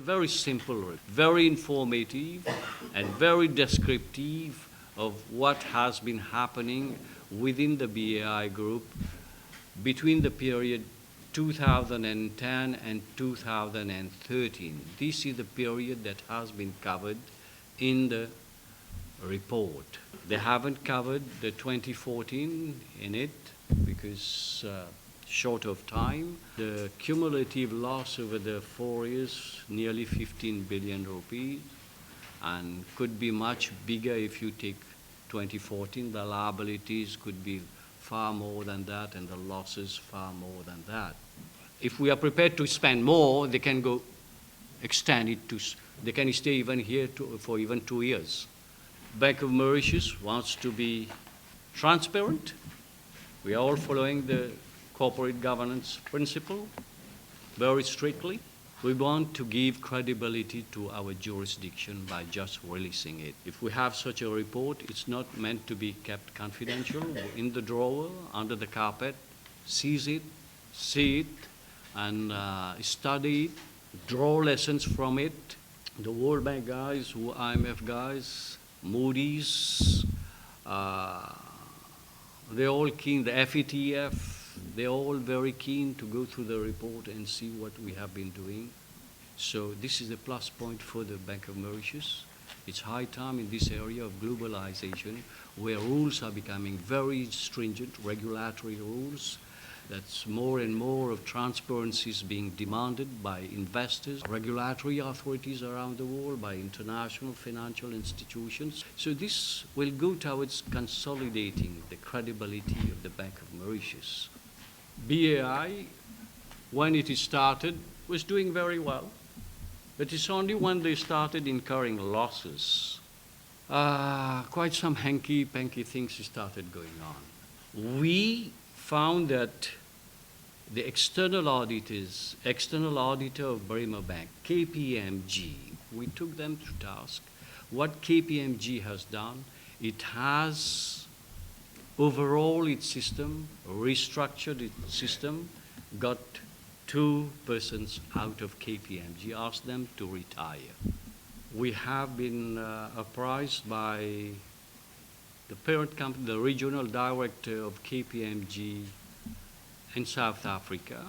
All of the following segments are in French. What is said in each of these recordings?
very simple, very informative, and very descriptive of what has been happening within the BAI group between the period 2010 and 2013. This is the period that has been covered in the report. They haven't covered the 2014 in it because short of time. The cumulative loss over the 4 years, nearly 15 billion rupees, and could be much bigger if you take 2014. The liabilities could be far more than that, and the losses far more than that. If we are prepared to spend more, they can go extend it to, they can stay even here for even 2 years. Bank of Mauritius wants to be transparent. We are all following the corporate governance principle very strictly. We want to give credibility to our jurisdiction by just releasing it. If we have such a report, it's not meant to be kept confidential, in the drawer, under the carpet. Seize it, see it, and study it, draw lessons from it. The World Bank guys, IMF guys, Moody's, they're all keen, the FATF, they're all very keen to go through the report and see what we have been doing. So this is a plus point for the Bank of Mauritius. It's high time in this area of globalization where rules are becoming very stringent, regulatory rules. That's more and more of transparency is being demanded by investors, regulatory authorities around the world, by international financial institutions. So this will go towards consolidating the credibility of the Bank of Mauritius. BAI, when it started, was doing very well. But it's only when they started incurring losses, quite some hanky-panky things started going on. We found that the external auditors, external auditor of Bremer Bank, KPMG, we took them to task. What KPMG has done, it has overhauled its system, restructured its system, got 2 persons out of KPMG, asked them to retire. We have been apprised by the parent company, the regional director of KPMG in South Africa,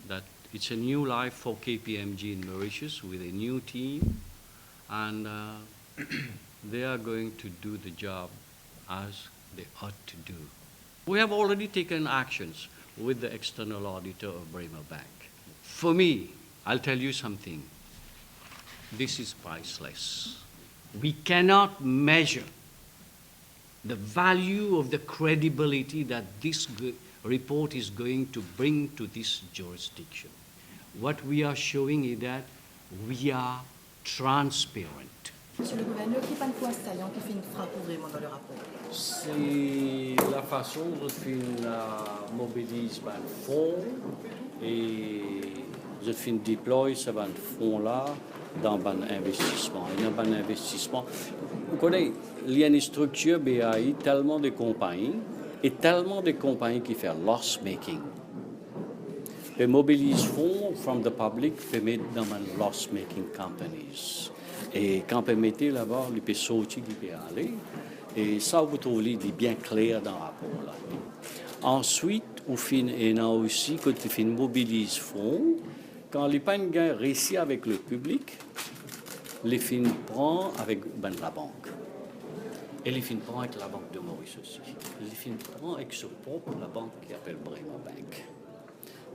that it's a new life for KPMG in Mauritius with a new team, and they are going to do the job as they ought to do. We have already taken actions with the external auditor of Bremer Bank. For me, I'll tell you something. This is priceless. We cannot measure the value of the credibility that this report is going to bring to this jurisdiction. What we are showing is that we are transparent. Monsieur le gouverneur, quel est le point saillant qui fait une frappe vraiment dans le rapport? C'est la façon dont on mobilise le fonds et on déploie ce fonds-là dans l'investissement. Et dans l'investissement, vous connaissez, il y a une structure BAI, tellement de compagnies, et tellement de compagnies qui font loss-making. They mobilise fonds from the public, they mettre dans les loss-making companies. Et quand vous mettez là-bas, les peut sortir, les peut aller. Et ça, vous trouvez bien clair dans le rapport là. Ensuite, on a aussi, quand on mobilise fonds, quand les gain réussit avec le public, les fins prend avec la banque. Et les fins prend avec la banque de Maurice aussi. Les fins prend avec son propre, la banque qui appelle Bremer Bank.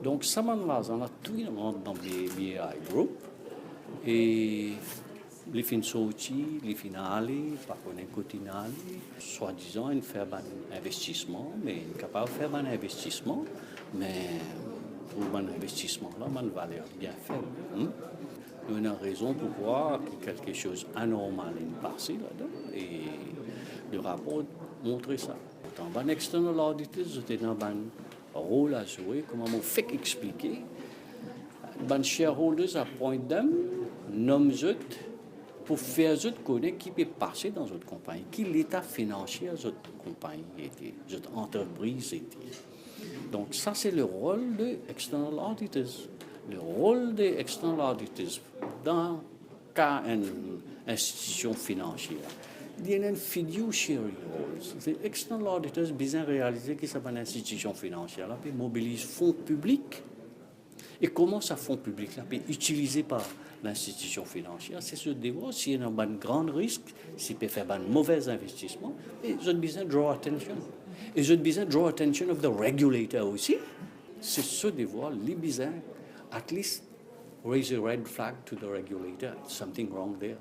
Donc, ça m'a on a tout dans les BAI Group. Et les fins sorties, les finales, par contre, quotidiennes, soi-disant, une faire un investissement, mais capable de faire un investissement, mais pour un investissement, là, une valeur bien faible. Nous avons raison pour croire que quelque chose d'anormal est passé là-dedans, et le rapport montre ça. Dans un external auditor, c'était dans un rôle à jouer, comment on fait expliquer. Les shareholders appointent them, nomment eux, pour faire autres connaître qui peut passer dans notre compagnie, qui l'état financier de notre compagnie était, notre entreprise était. Donc ça, c'est le rôle de external auditors. Le rôle des external auditors dans une institution financière, il y a un fiduciary role. Les external auditors ont besoin de réaliser que c'est une institution financière, là, puis mobilise fonds publics. Et comment ça fonds publics là, puis utilisé par l'institution financière, c'est ce devoir. S'il y a un grand risque, s'il peut faire un mauvais investissement, et j'ai besoin de draw attention. Et j'ai besoin de draw attention of the regulator aussi. C'est ce devoir, les besoin, at least raise a red flag to the regulator. Something wrong there.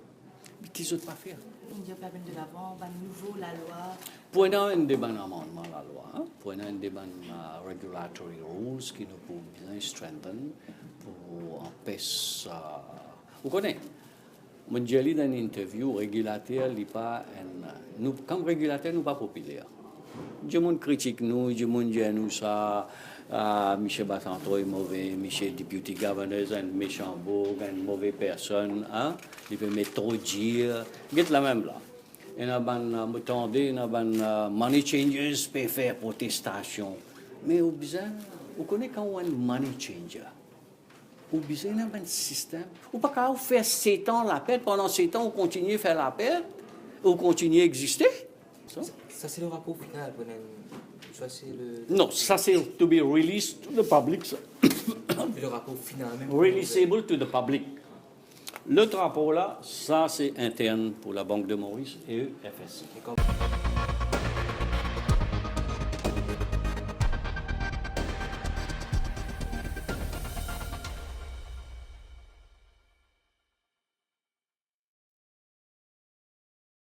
Mais qu'ils ne pas faire. Il y a pas mal de l'avant, ban nouveau, la loi. Pour un débat amendement la loi, pour un débat regulatory rules qui nous pour bien strengthen, pour empêcher. Vous connaissez? Moi, j'ai lu dans une interview, régulateur, nous, comme régulateur, nous pas populaire. Tout le monde critique nous, tout le monde dit nous ça. Michel Bassanto est mauvais, Michel Deputy Governor est un méchant beau, une mauvaise personne. Hein? Il peut mettre trop dire. C'est la même là. Il y a des money changers qui peuvent faire protestation. Mais au besoin, vous connaissez quand on a un money changer. Au besoin d'un système. Ou pas quand on fait 7 ans la paix, pendant 7 ans on continue à faire la paix, on continue à exister. Ça c'est le rapport final. Ça, c'est le... Non, ça c'est to be released to the public. Le rapport final même. Releasable to the public. Le rapport là, ça c'est interne pour la Banque de Maurice et FSC.